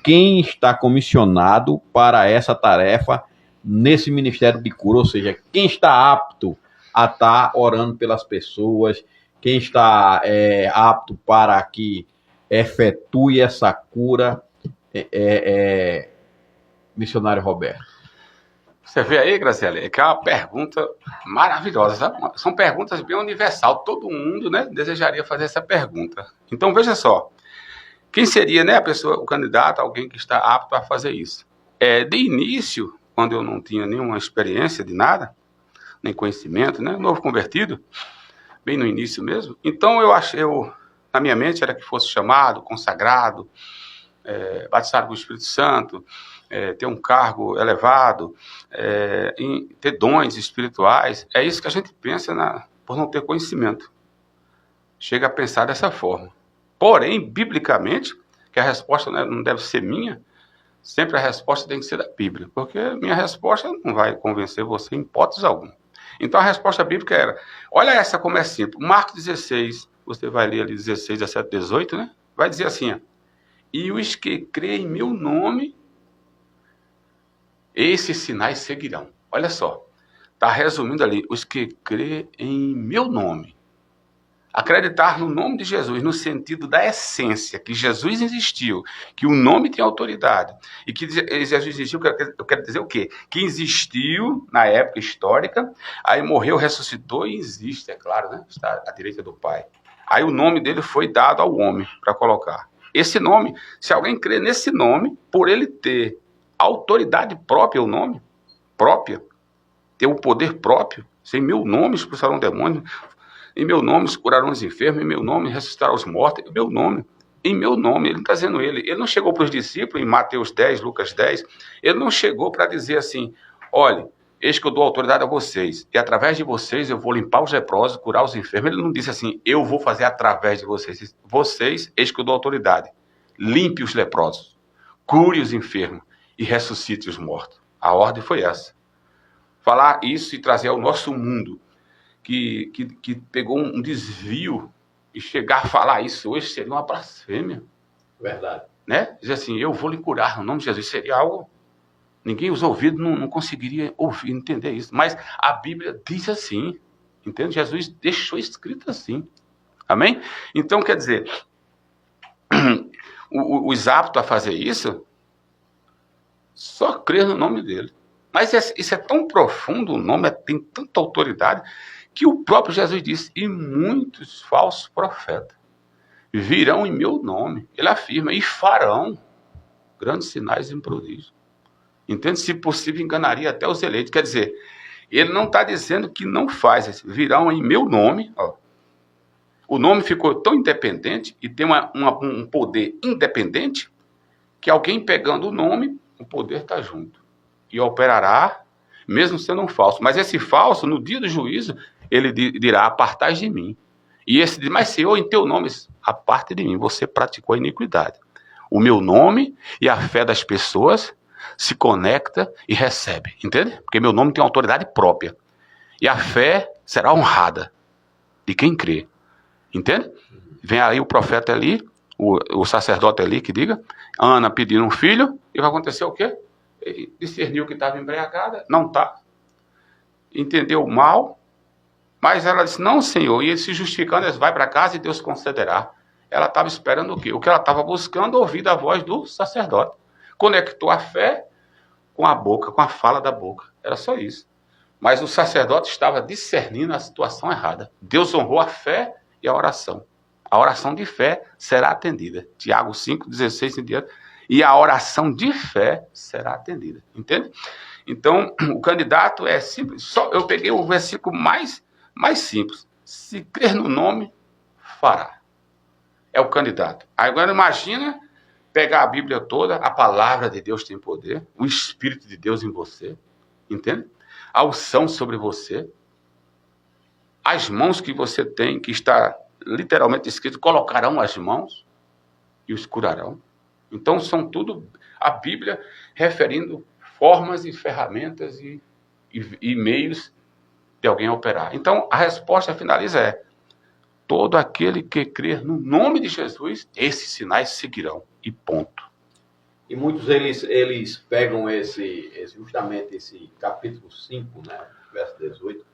quem está comissionado para essa tarefa nesse ministério de cura, ou seja, quem está apto a estar orando pelas pessoas, quem está apto para que efetue essa cura, missionário Roberto. Você vê aí, Graciela, que é uma pergunta maravilhosa, sabe? São perguntas bem universal, todo mundo, né, desejaria fazer essa pergunta. Então, veja só, quem seria, né, a pessoa, o candidato, alguém que está apto a fazer isso? De início, quando eu não tinha nenhuma experiência de nada, nem conhecimento, né, novo convertido, bem no início mesmo, então na minha mente era que fosse chamado, consagrado, batizado com o Espírito Santo, ter um cargo elevado, ter dons espirituais. É isso que a gente pensa por não ter conhecimento. Chega a pensar dessa forma. Porém, biblicamente, que a resposta não deve ser minha, sempre a resposta tem que ser da Bíblia, porque minha resposta não vai convencer você em hipótese alguma. Então a resposta bíblica era, olha essa como é simples, Marcos 16, você vai ler ali 16, 17, 18, né? Vai dizer assim, ó, e os que creem em meu nome, esses sinais seguirão. Olha só, está resumindo ali, os que creem em meu nome. Acreditar no nome de Jesus, no sentido da essência, que Jesus existiu, que o nome tem autoridade, e que Jesus existiu, eu quero dizer o quê? Que existiu na época histórica, aí morreu, ressuscitou e existe, é claro, né? Está à direita do Pai. Aí o nome dele foi dado ao homem, para colocar. Esse nome, se alguém crê nesse nome, por ele ter autoridade própria, o nome própria, ter o poder próprio, sem meu nome expulsarão demônios, em meu nome curarão os enfermos, em meu nome ressuscitarão os mortos, em meu nome, ele não está dizendo ele não chegou para os discípulos em Mateus 10, Lucas 10, ele não chegou para dizer assim, olha, eis que eu dou autoridade a vocês, e através de vocês eu vou limpar os leprosos, curar os enfermos, ele não disse assim, eu vou fazer através de vocês, eis que eu dou autoridade, limpe os leprosos, cure os enfermos e ressuscite os mortos. A ordem foi essa. Falar isso e trazer ao nosso mundo, que pegou um desvio, e chegar a falar isso hoje seria uma blasfêmia. Verdade. Né? Dizer assim, eu vou lhe curar no nome de Jesus, seria algo... Ninguém, os ouvidos não conseguiria ouvir, entender isso. Mas a Bíblia diz assim, entende? Jesus deixou escrito assim. Amém? Então, quer dizer, os aptos a fazer isso, só crer no nome dele. Mas isso é tão profundo, o nome tem tanta autoridade, que o próprio Jesus disse, e muitos falsos profetas virão em meu nome, ele afirma, e farão grandes sinais e prodígios. Entende? Se possível, enganaria até os eleitos. Quer dizer, ele não está dizendo que não faz, virão em meu nome. Ó. O nome ficou tão independente e tem um poder independente que alguém pegando o nome, o poder está junto. E operará, mesmo sendo um falso. Mas esse falso, no dia do juízo, ele dirá, apartai de mim. E esse diz, mas Senhor, em teu nome, aparte de mim, você praticou a iniquidade. O meu nome e a fé das pessoas se conecta e recebe, entende? Porque meu nome tem autoridade própria. E a fé será honrada de quem crê, entende? Vem aí o profeta ali, o sacerdote ali que diga, Ana pedindo um filho, e vai acontecer o quê? Ele discerniu que estava embriagada, não está. Entendeu o mal, mas ela disse, não, Senhor, e ele se justificando, eles vai para casa e Deus concederá. Ela estava esperando o quê? O que ela estava buscando, ouvir a voz do sacerdote. Conectou a fé com a boca, com a fala da boca. Era só isso. Mas o sacerdote estava discernindo a situação errada. Deus honrou a fé e a oração. A oração de fé será atendida. Tiago 5, 16 em diante. E a oração de fé será atendida. Entende? Então, o candidato é simples. Só eu peguei o versículo mais simples. Se crer no nome, fará. É o candidato. Agora imagina pegar a Bíblia toda, a palavra de Deus tem poder, o Espírito de Deus em você, entende? A unção sobre você, as mãos que você tem, que está literalmente escrito, colocarão as mãos e os curarão. Então são tudo a Bíblia referindo formas e ferramentas e meios de alguém operar. Então a resposta finaliza todo aquele que crer no nome de Jesus, esses sinais seguirão. E ponto. E muitos eles pegam justamente esse capítulo 5, né, verso 18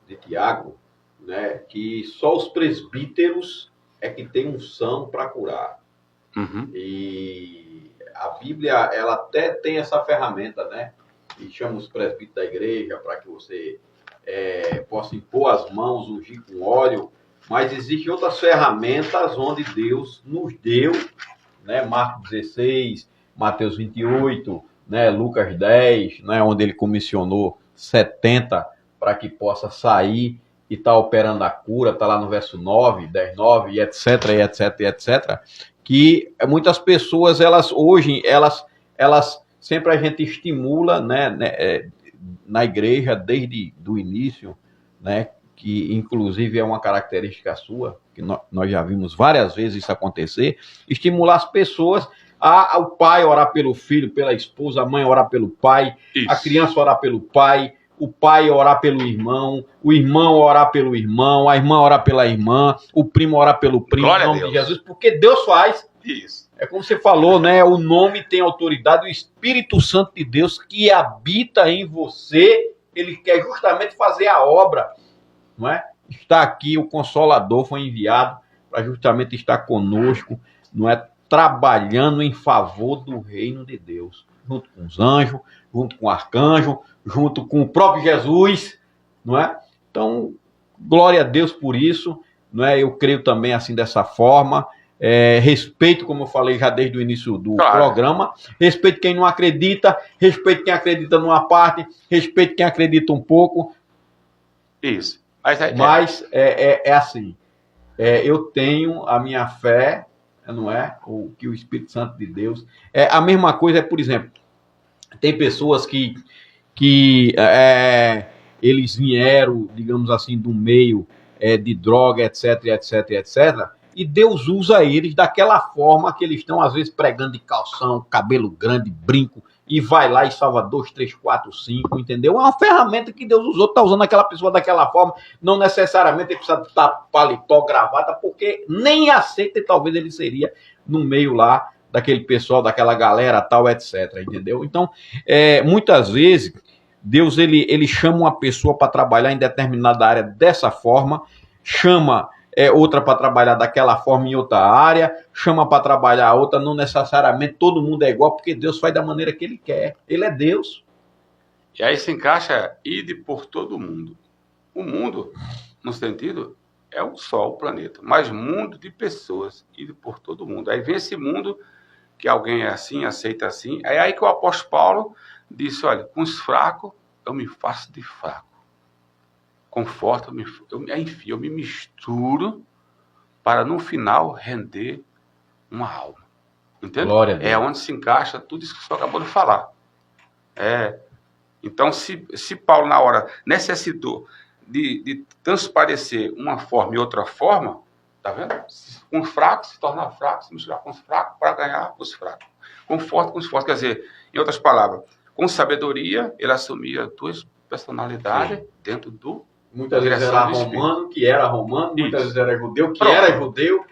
de Tiago, né, que só os presbíteros é que têm unção para curar. Uhum. E a Bíblia, ela até tem essa ferramenta, né? E chama os presbíteros da igreja para que você possa impor as mãos, ungir com óleo. Mas existem outras ferramentas onde Deus nos deu, né? Marcos 16, Mateus 28, né? Lucas 10, né? Onde ele comissionou 70 para que possa sair e está operando a cura, está lá no verso 9, 10, 9, e etc, e etc, e etc. Que muitas pessoas, elas sempre a gente estimula, né, na igreja, desde o início, né, que inclusive é uma característica sua, que nós já vimos várias vezes isso acontecer, estimular as pessoas ao pai orar pelo filho, pela esposa, a mãe orar pelo pai, Isso. a criança orar pelo pai, o pai orar pelo irmão, o irmão orar pelo irmão, a irmã orar pela irmã, o primo orar pelo primo, Glória em nome a Deus. de Jesus, porque Deus faz. Isso. É como você falou, né? O nome tem autoridade, o Espírito Santo de Deus que habita em você, ele quer justamente fazer a obra, não é? Está aqui, o Consolador foi enviado para justamente estar conosco, não é? Trabalhando em favor do reino de Deus, junto com os anjos, junto com o arcanjo, junto com o próprio Jesus, não é? Então, glória a Deus por isso, não é? Eu creio também assim dessa forma. Respeito, como eu falei já desde o início do programa, respeito quem não acredita, respeito quem acredita numa parte, respeito quem acredita um pouco. Isso. Mas é assim, eu tenho a minha fé, não é? O que o Espírito Santo de Deus... a mesma coisa por exemplo, tem pessoas que eles vieram, digamos assim, do meio de droga, etc, etc, etc, e Deus usa eles daquela forma que eles estão, às vezes, pregando de calção, cabelo grande, brinco, e vai lá e salva 2, 3, 4, 5, entendeu? É uma ferramenta que Deus usou, está usando aquela pessoa daquela forma, não necessariamente ele precisa estar paletó, gravata, porque nem aceita, e talvez ele seria no meio lá daquele pessoal, daquela galera, tal, etc, entendeu? Então, muitas vezes, Deus, ele chama uma pessoa para trabalhar em determinada área dessa forma, chama outra para trabalhar daquela forma em outra área, chama para trabalhar a outra, não necessariamente todo mundo é igual, porque Deus faz da maneira que ele quer. Ele é Deus. E aí se encaixa ide por todo mundo. O mundo, no sentido, é um só, o planeta, mas mundo de pessoas, ide por todo mundo. Aí vem esse mundo que alguém é assim, aceita assim. É aí que o apóstolo Paulo disse, olha, com os fracos eu me faço de fraco. Conforto, eu me misturo para no final render uma alma. Entende? Glória a Deus. É onde se encaixa tudo isso que o senhor acabou de falar. Então, se Paulo na hora necessitou de transparecer uma forma e outra forma, tá vendo? Com os fracos se tornar fraco, se misturar com os fracos para ganhar os fracos. Com forte com os fortes. Quer dizer, em outras palavras, com sabedoria, ele assumia duas personalidades dentro do... Muitas vezes era romano, que era romano, muitas vezes era judeu, que era judeu,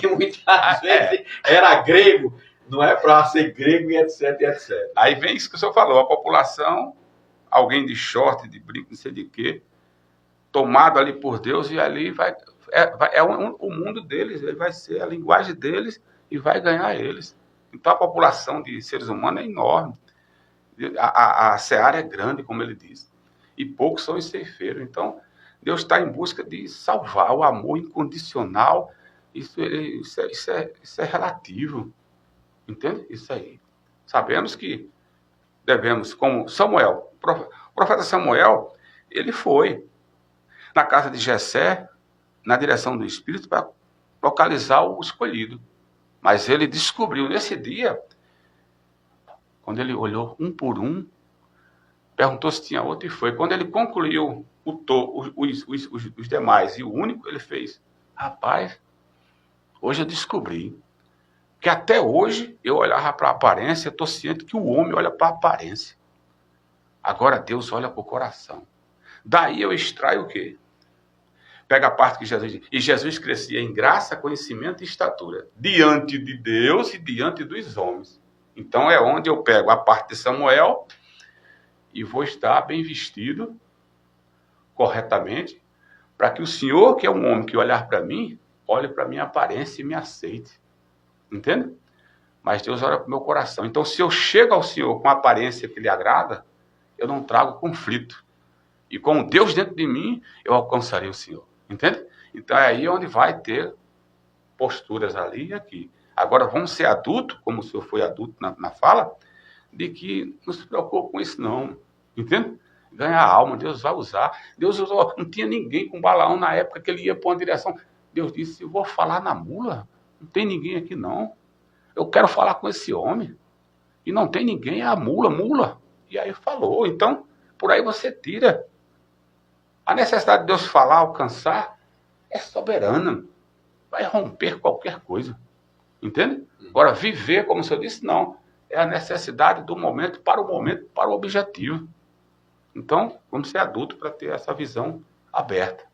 e muitas vezes era grego, não é para ser grego, e etc, etc. Aí vem isso que o senhor falou, a população, alguém de short, de brinco, não sei de quê, tomado ali por Deus, e ali o mundo deles, ele vai ser a linguagem deles e vai ganhar eles. Então a população de seres humanos é enorme. A seara é grande, como ele diz. E poucos são os ceifeiros. Então, Deus está em busca de salvar o amor incondicional. Isso é relativo. Entende? Isso aí. Sabemos que devemos, como Samuel, o profeta Samuel, ele foi na casa de Jessé, na direção do Espírito, para localizar o escolhido. Mas ele descobriu nesse dia, quando ele olhou um por um, perguntou se tinha outro e foi. Quando ele concluiu os demais e o único, ele fez, rapaz, hoje eu descobri que até hoje eu olhava para a aparência, estou ciente que o homem olha para a aparência. Agora Deus olha para o coração. Daí eu extraio o quê? Pega a parte que Jesus diz. E Jesus crescia em graça, conhecimento e estatura, diante de Deus e diante dos homens. Então é onde eu pego a parte de Samuel e vou estar bem vestido, corretamente, para que o Senhor, que é um homem que olhar para mim, olhe para a minha aparência e me aceite. Entende? Mas Deus olha para o meu coração. Então, se eu chego ao Senhor com a aparência que lhe agrada, eu não trago conflito. E com Deus dentro de mim, eu alcançarei o Senhor. Entende? Então, é aí onde vai ter posturas ali e aqui. Agora, vamos ser adultos, como o senhor foi adulto na fala, de que não se preocupe com isso, não. Entende? Ganhar alma, Deus vai usar. Deus usou, não tinha ninguém com Balaão na época que ele ia para uma direção. Deus disse, eu vou falar na mula. Não tem ninguém aqui, não. Eu quero falar com esse homem. E não tem ninguém, é a mula. E aí falou. Então, por aí você tira. A necessidade de Deus falar, alcançar, é soberana. Vai romper qualquer coisa. Entende? Agora, viver, como o senhor disse, não. É a necessidade do momento, para o objetivo. Então, vamos ser adultos para ter essa visão aberta.